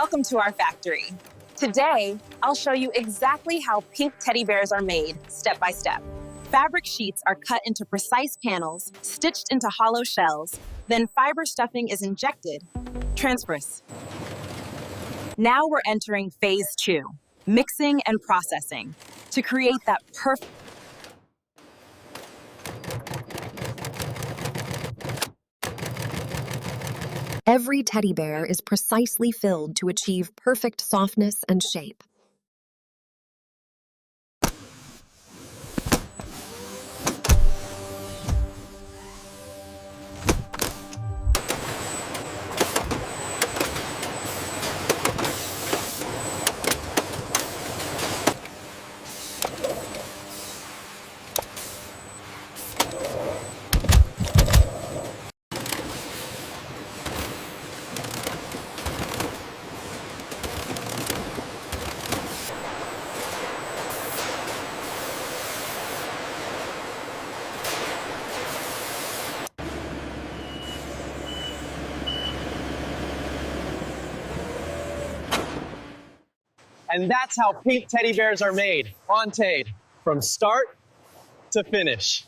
Welcome to our factory. Today, I'll show you exactly how pink teddy bears are made, step by step. Fabric sheets are cut into precise panels, stitched into hollow shells, then fiber stuffing is injected. Transfers. Now we're entering phase 2, mixing and processing, to create that perfect. Every teddy bear is precisely filled to achieve perfect softness and shape. And that's how pink teddy bears are made, from start to finish.